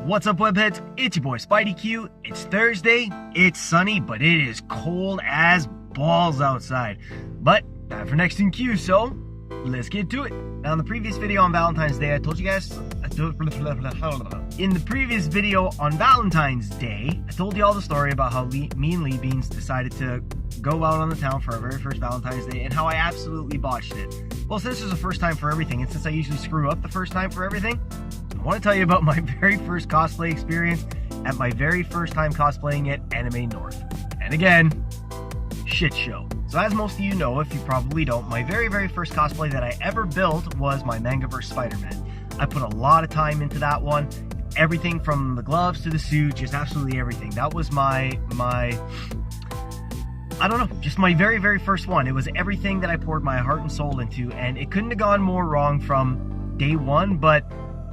What's up, webheads? It's your boy SpideyQueue. It's Thursday, it's sunny, but it is cold as balls outside. But time for next in queue, so let's get to it. Now, in the previous video on Valentine's Day, in the previous video on Valentine's Day, I told you all the story about how me and Lee Beans decided to go out on the town for our very first Valentine's Day and how I absolutely botched it. Well, since this is the first time for everything, and since I usually screw up the first time for everything, I want to tell you about my very first cosplay experience at my very first time cosplaying at Anime North. And again, shit show. So as most of you know, if you probably don't, my very first cosplay that I ever built was my Mangaverse Spider-Man. I put a lot of time into that one. Everything from the gloves to the suit, just absolutely everything. That was my I don't know, just my very first one. It was everything that I poured my heart and soul into, and it couldn't have gone more wrong from day one, but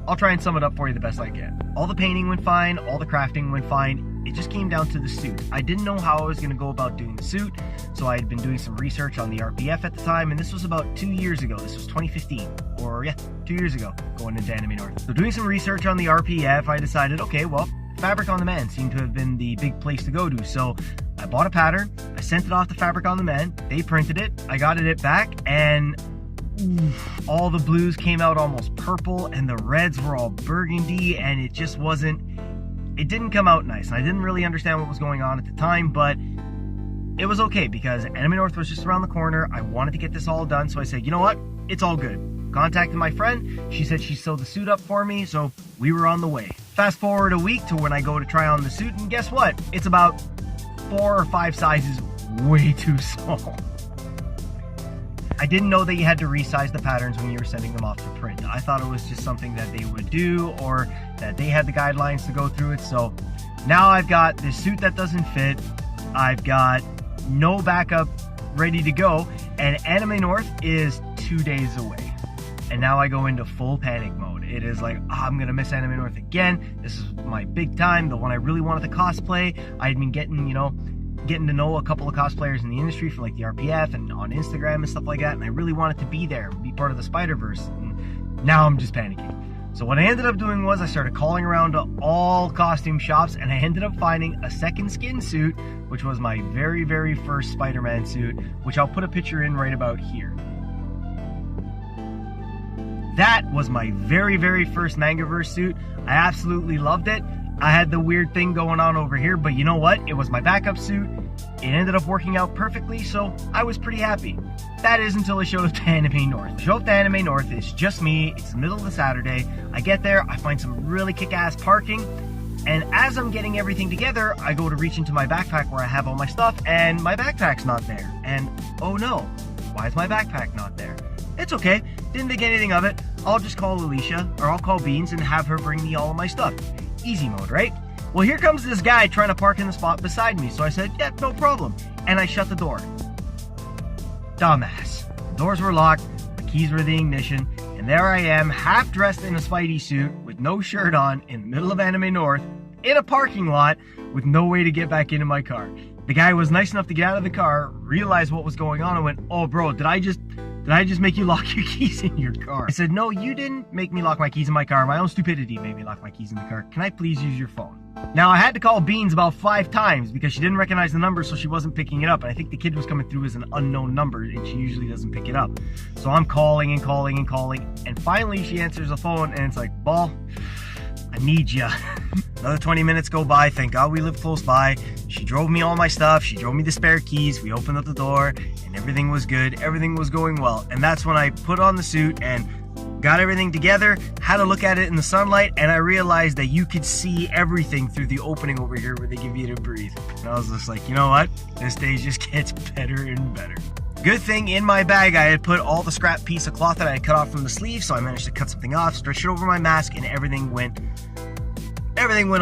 I'll try and sum it up for you the best I can. All the painting went fine, all the crafting went fine. It just came down to the suit. I didn't know how I was going to go about doing the suit, so I had been doing some research on the RPF at the time, and this was about 2 years ago. This was 2015, or yeah, 2 years ago, going into Anime North. So doing some research on the RPF, I decided, okay, well, Fabric on Demand seemed to have been the big place to go to, so I bought a pattern, I sent it off to Fabric on Demand, they printed it, I got it back, and all the blues came out almost purple and the reds were all burgundy, and it just wasn't, it didn't come out nice. And I didn't really understand what was going on at the time, but it was okay because Anime North was just around the corner. I wanted to get this all done, so I said, you know what, it's all good. Contacted my friend, she said she sewed the suit up for me, so we were on the way. Fast forward a week to when I go to try on the suit, and guess what, it's about 4 or 5 sizes way too small. I didn't know that you had to resize the patterns when you were sending them off to print. I thought it was just something that they would do, or that they had the guidelines to go through it. So now I've got this suit that doesn't fit, I've got no backup ready to go, and Anime North is 2 days away. And now I go into full panic mode. It is like, oh, I'm gonna miss Anime North again. This is my big time, the one I really wanted to cosplay. I had been getting to know a couple of cosplayers in the industry from like the RPF and on Instagram and stuff like that, and I really wanted to be there, be part of the Spider-Verse, and now I'm just panicking. So what I ended up doing was I started calling around to all costume shops, and I ended up finding a second skin suit, which was my very first Spider-Man suit, which I'll put a picture in right about here. That was my very first Mangaverse suit. I absolutely loved it. I had the weird thing going on over here, but you know what? It was my backup suit. It ended up working out perfectly, so I was pretty happy. That is until I showed up to Anime North. The show up to Anime North is just me. It's the middle of the Saturday. I get there, I find some really kick-ass parking, and as I'm getting everything together, I go to reach into my backpack where I have all my stuff, and my backpack's not there. And oh no, why is my backpack not there? It's okay, didn't think anything of it. I'll just call Alicia, or I'll call Beans and have her bring me all of my stuff. Easy mode, right? Well, here comes this guy trying to park in the spot beside me, so I said, yeah, no problem. And I shut the door. Dumbass. The doors were locked, the keys were the ignition, and there I am, half dressed in a Spidey suit, with no shirt on, in the middle of Anime North, in a parking lot, with no way to get back into my car. The guy was nice enough to get out of the car, realized what was going on, and went, oh bro, did I just make you lock your keys in your car? I said, no, you didn't make me lock my keys in my car. My own stupidity made me lock my keys in the car. Can I please use your phone? Now, I had to call Beans about 5 times because she didn't recognize the number, so she wasn't picking it up. And I think the kid was coming through as an unknown number, and she usually doesn't pick it up. So I'm calling and calling and calling, and finally she answers the phone, and it's like, Ball, I need ya. Another 20 minutes go by. Thank God we live close by. She drove me all my stuff. She drove me the spare keys. We opened up the door, and everything was good. Everything was going well. And that's when I put on the suit and got everything together, had a look at it in the sunlight, and I realized that you could see everything through the opening over here where they give you to breathe. And I was just like, you know what? This day just gets better and better. Good thing in my bag I had put all the scrap piece of cloth that I had cut off from the sleeve, so I managed to cut something off, stretch it over my mask, and everything went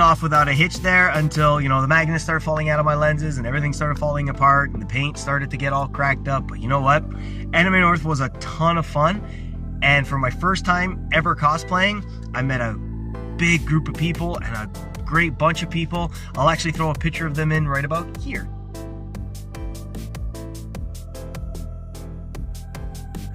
off without a hitch there until, you know, the magnets started falling out of my lenses and everything started falling apart and the paint started to get all cracked up. But you know what? Anime North was a ton of fun, and for my first time ever cosplaying, I met a big group of people and a great bunch of people. I'll actually throw a picture of them in right about here.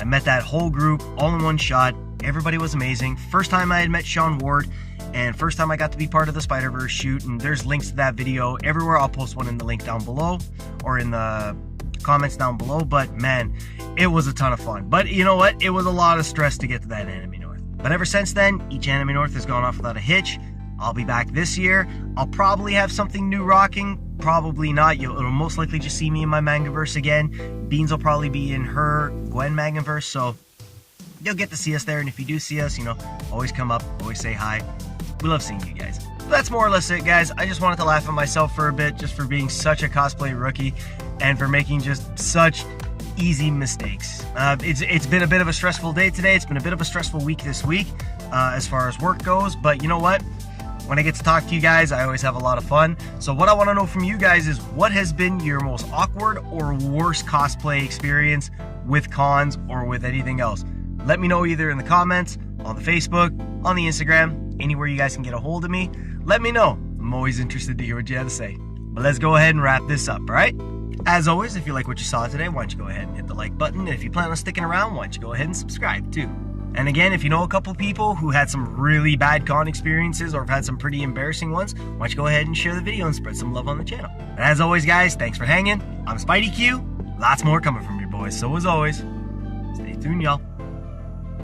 I met that whole group all in one shot. Everybody was amazing. First time I had met Sean Ward, and first time I got to be part of the Spider-Verse shoot, and there's links to that video everywhere. I'll post one in the link down below or in the comments down below. But man, it was a ton of fun. But you know what? It was a lot of stress to get to that Anime North. But ever since then, each Anime North has gone off without a hitch. I'll be back this year. I'll probably have something new rocking. Probably not. It'll most likely just see me in my Mangaverse again. Beans will probably be in her Gwen Mangaverse, so you'll get to see us there. And if you do see us, you know, always come up, always say hi. We love seeing you guys. So that's more or less it, guys. I just wanted to laugh at myself for a bit, just for being such a cosplay rookie and for making just such easy mistakes. It's been a bit of a stressful day today. It's been a bit of a stressful week this week as far as work goes, but you know what? When I get to talk to you guys, I always have a lot of fun. So what I want to know from you guys is, what has been your most awkward or worst cosplay experience with cons or with anything else? Let me know either in the comments, on the Facebook, on the Instagram, anywhere you guys can get a hold of me. Let me know. I'm always interested to hear what you have to say. But let's go ahead and wrap this up, all right? As always, if you like what you saw today, why don't you go ahead and hit the like button. And if you plan on sticking around, why don't you go ahead and subscribe too. And again, if you know a couple people who had some really bad con experiences or have had some pretty embarrassing ones, why don't you go ahead and share the video and spread some love on the channel. And as always, guys, thanks for hanging. I'm SpideyQueue. Lots more coming from your boys. So as always, stay tuned, y'all.